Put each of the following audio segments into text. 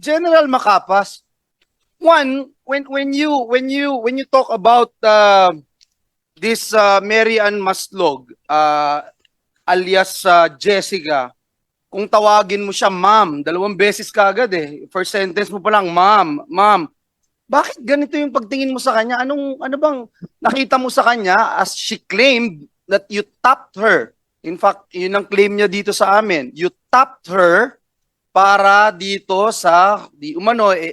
General Macapas, one, when you talk about this Mary Ann Maslog, alias Jessica, kung tawagin mo siya ma'am, 2 beses kaagad eh. First sentence mo pa lang, ma'am, ma'am. Bakit ganito yung pagtingin mo sa kanya? Ano bang nakita mo sa kanya as she claimed that you tapped her? In fact, yun ang claim niya dito sa amin. You tapped her para dito sa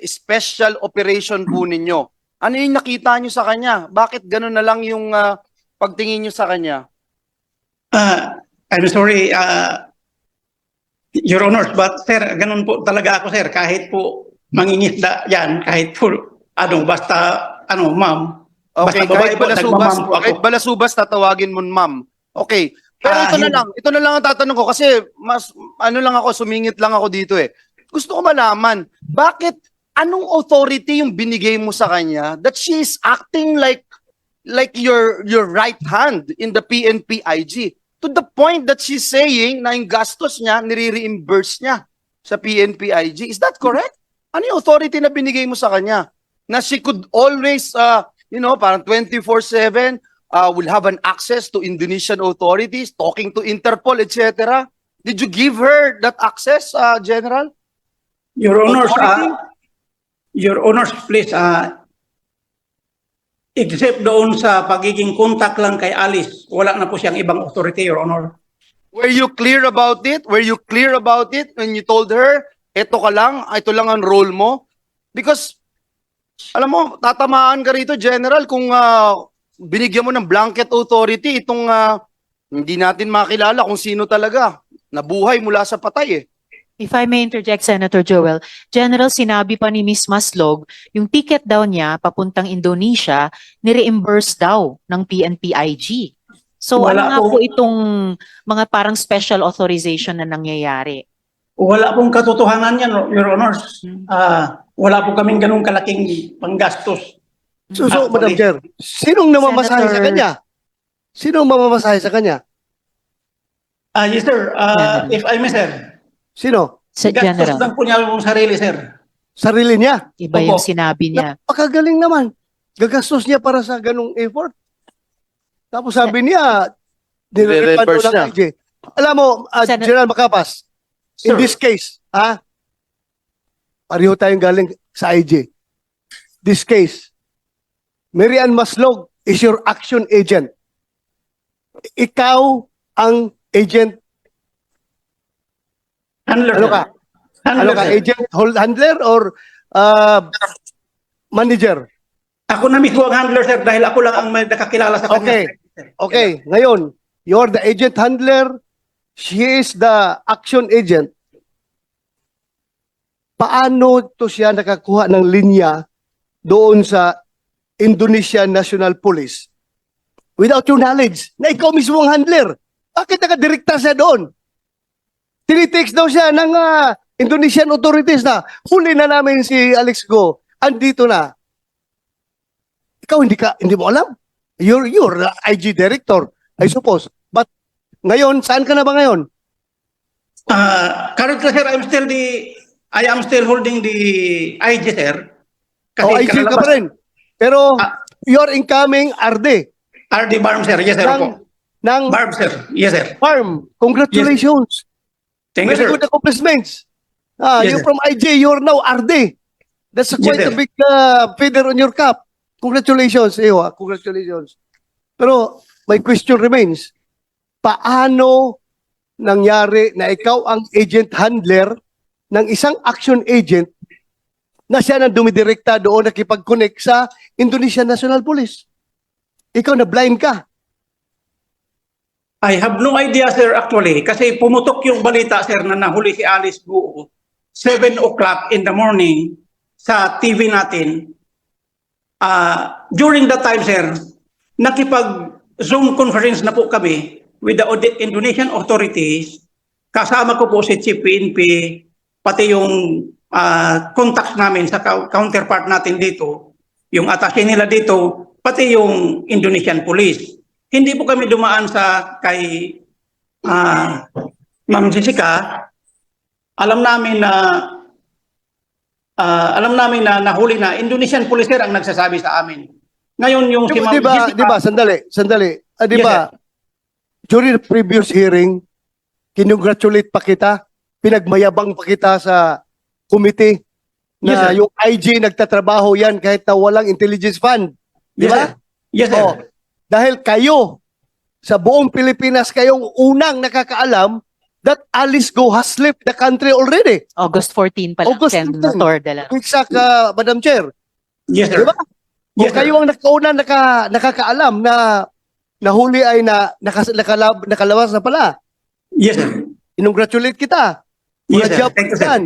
special operation po ninyo. Ano yung nakita nyo sa kanya? Bakit gano'n na lang yung pagtingin nyo sa kanya? I'm sorry, Your Honor, but sir, ganun po talaga ako sir, kahit po mangingisda yan, kahit po, basta, ma'am. Okay, basta babae po, nagmamam po ako. kahit balasubas, tatawagin mo ma'am. Okay, pero ito na lang ang tatanong ko kasi mas, sumingit lang ako dito eh. Gusto ko malaman, bakit, anong authority yung binigay mo sa kanya that she is acting like your right hand in the PNP-IG? To the point that she's saying na yung gastos niya, nire-reimburse niya sa PNP-IG. Is that correct? Ano yung authority na binigay mo sa kanya? Na she could always, parang 24/7, will have an access to Indonesian authorities, talking to Interpol, etc. Did you give her that access, General? Your Honors, please, except doon sa pagiging contact lang kay Alice, wala na po siyang ibang authority, Your Honor. Were you clear about it? Were you clear about it when you told her, ito lang ang role mo? Because, alam mo, tatamaan ka rito, General, kung binigyan mo ng blanket authority, itong hindi natin makilala kung sino talaga. Nabuhay mula sa patay eh. If I may interject, Senator Joel, General, sinabi pa ni Ms. Maslog, yung ticket daw niya papuntang Indonesia, ni-reimburse daw ng PNP-IG. So ano nga po itong mga parang special authorization na nangyayari? Wala pong katotohanan yan, Your Honors. Wala po kaming ganung kalaking panggastos. So Madam Chair, sinong namamasahe sa kanya? Sinong mamamasahe sa kanya? Yes, sir. If I may, sir. Sino? Sa Gastos General, lang po niya yung sarili, sir. Sarili niya? iba yung sinabi niya. Napakagaling naman. Gagastos niya para sa ganung effort. Tapos sabi niya, Nire-reimburse ng niya. IG. Alam mo, General Macapas, in Sir. this case, pareho tayong galing sa IG. This case, Mary Ann Maslog is your action agent. Ikaw ang agent. Handler, Ano sir. ka? Handler, Ano ka? sir. Agent, handler, or manager? Ako na mismo ang handler, sir, dahil ako lang ang may nakakilala sa kanya. Okay. Okay, ngayon, you're the agent handler, she is the action agent. Paano to siya nakakuha ng linya doon sa Indonesian National Police without your knowledge na ikaw mismo ang handler? Bakit nakadirekta siya doon? Tinitext daw siya ng Indonesian authorities na huli na namin si Alex Go. Andito na. Ikaw hindi mo alam. You're the IG director, I suppose. But ngayon, saan ka na ba ngayon? Currently, sir, I am still holding the IG, sir. IG ka pa rin. Pero you're incoming RD RD Barm, sir. Yes, sir. ng Barm, sir. Yes, sir. farm. Congratulations. Thank you, Very sir. good accomplishments. Yes, You're sir. from IG, you're now RD. That's quite Yes, a sir. big feather on your cap. Congratulations, Ewa. Congratulations. Pero my question remains, paano nangyari na ikaw ang agent handler ng isang action agent na siya nang dumidirekta doon nakipag-connect sa Indonesian National Police? Ikaw na blind ka. I have no idea, sir, actually. Kasi pumutok yung balita, sir, na nahuli si Alice Guo 7 o'clock in the morning sa TV natin. During that time, sir, nakipag-Zoom conference na po kami with the Indonesian authorities. Kasama ko po si Chief PNP, pati yung contacts namin sa counterpart natin dito, yung attaché nila dito, pati yung Indonesian Police. Hindi po kami dumaan sa kay Ma'am Jessica. Alam namin na alam namin na nahuli na Indonesian police sir ang nagsasabi sa amin. Ngayon yung si Ma'am Jessica, Di ba, sandali. Di Yes, ba, during the previous hearing, kinongratulate pa kita, pinagmayabang pa kita sa committee Yes, na sir. yung IG nagtatrabaho yan kahit na walang intelligence fund. Di Yes, ba? sir. Yes, sir. Oh, dahil kayo, sa buong Pilipinas, kayong unang nakakaalam that Alice Go has left the country already. August 14 pa lang, August 14. Senator De La Rosa. Exact, Madam Chair. Yes, sir. Di ba? Yes, Kung kayo ang nakauna nakakaalam na nahuli ay nakalabas na pala. Yes, sir. Inongratulate kita. Yes, Mga sir. job Thank you, sir. yan.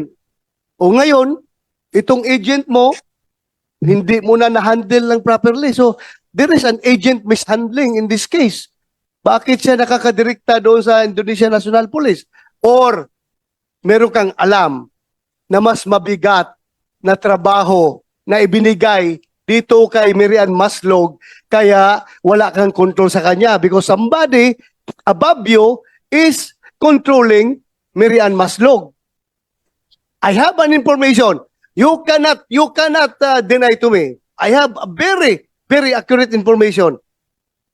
O ngayon, itong agent mo, hindi mo na na-handle ng properly. So, there is an agent mishandling in this case. Bakit siya nakakadirekta doon sa Indonesia National Police? Or, meron kang alam na mas mabigat na trabaho na ibinigay dito kay Miriam Maslog, kaya wala kang control sa kanya because somebody above you is controlling Miriam Maslog. I have an information. You cannot deny to me. I have a very, very accurate information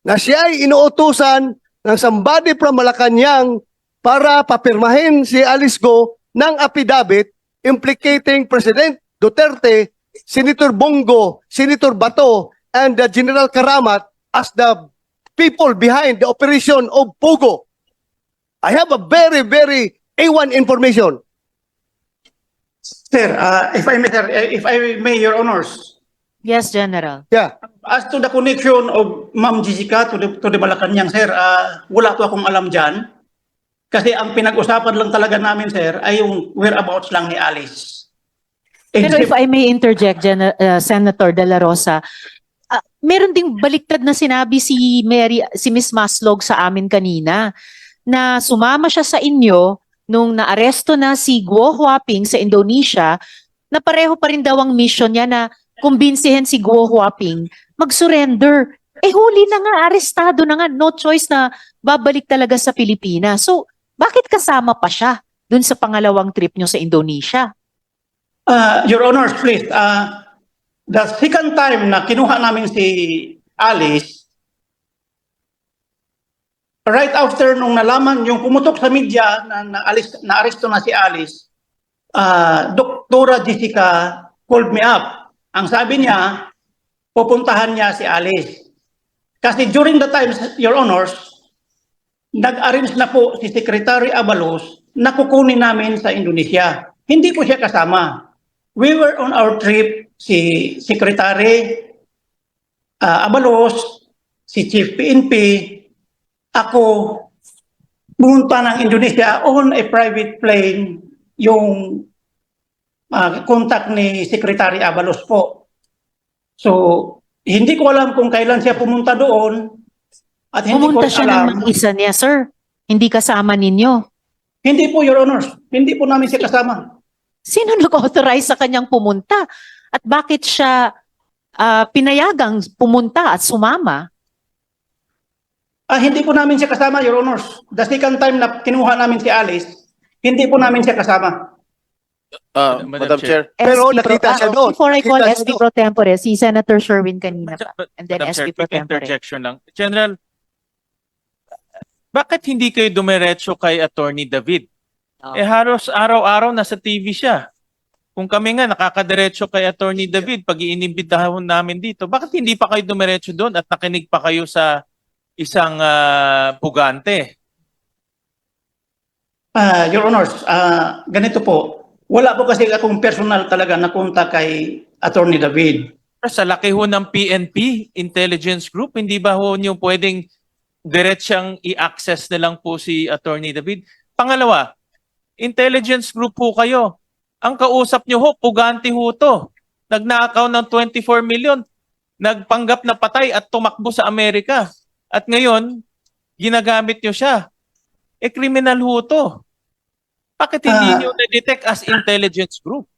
na siya ay inuutusan ng somebody from Malacanang para papirmahin si Alice Go ng affidavit implicating President Duterte, Senator Bongo, Senator Bato, and General Karamat as the people behind the operation of Pogo. I have a very, very A1 information. Sir, if I may, Your Honors, Yes, General. Yeah. as to the connection of Ma'am Jessica to the Malacanang, sir, wala po akong alam dyan. Kasi ang pinag-usapan lang talaga namin, sir, ay yung whereabouts lang ni Alice. Pero if I may interject, Senator De La Rosa, meron ding baliktad na sinabi si Miss Maslog sa amin kanina na sumama siya sa inyo nung naaresto na si Guo Huaping sa Indonesia, na pareho pa rin daw ang mission niya na kumbinsihin si Guo Huaping mag-surrender. Huli na nga, arestado na nga, no choice na babalik talaga sa Pilipinas. So, bakit kasama pa siya dun sa pangalawang trip nyo sa Indonesia? Your Honors, please, the second time na kinuha namin si Alice, right after nung nalaman, yung pumutok sa media na aresto na si Alice, Doktora Jessica called me up. Ang sabi niya, pupuntahan niya si Alice. Kasi during the time, Your Honors, nag-arrange na po si Secretary Abalos na kukunin namin sa Indonesia. Hindi po siya kasama. We were on our trip, si Secretary Abalos, si Chief PNP, ako, pumunta ng Indonesia on a private plane, yung contact ni Secretary Abalos po. So, hindi ko alam kung kailan siya pumunta doon at hindi Pumunta ko siya alam. ng mag-isa niya, sir. Hindi kasama ninyo. Hindi po, Your Honors. Hindi po namin siya kasama. Sino nag-authorize sa kanyang pumunta? At bakit siya pinayagang pumunta at sumama? Hindi po namin siya kasama, Your Honors. The second time na kinuha namin si Alice, hindi po namin siya kasama. Madam Chair. Pero SP nakita siya doon. Before I call Nakita siya SP doon. Pro Tempore, si Senator Sherwin kanina pa. And then Madam SP Chair, Pro quick Tempore. interjection lang. General, bakit hindi kayo dumiretso kay Attorney David? Oh. Halos araw-araw nasa TV siya. Kung kami nga nakakadiretso kay Attorney David pag iinimbitahan namin dito, bakit hindi pa kayo dumiretso doon at nakinig pa kayo sa isang pugante? Your Honors, ganito po. Wala po kasi akong personal talaga na kontak kay Attorney David. Sa laki ho ng PNP, Intelligence Group, hindi ba ho niyo pwedeng diretsang i-access na lang po si Attorney David? Pangalawa, Intelligence Group po kayo. Ang kausap niyo ho, pugante ho to. Nagnakaw ng 24 million. Nagpanggap na patay at tumakbo sa Amerika. At ngayon, ginagamit niyo siya. Kriminal ho to. Bakit hindi niyo na-detect as Intelligence Group?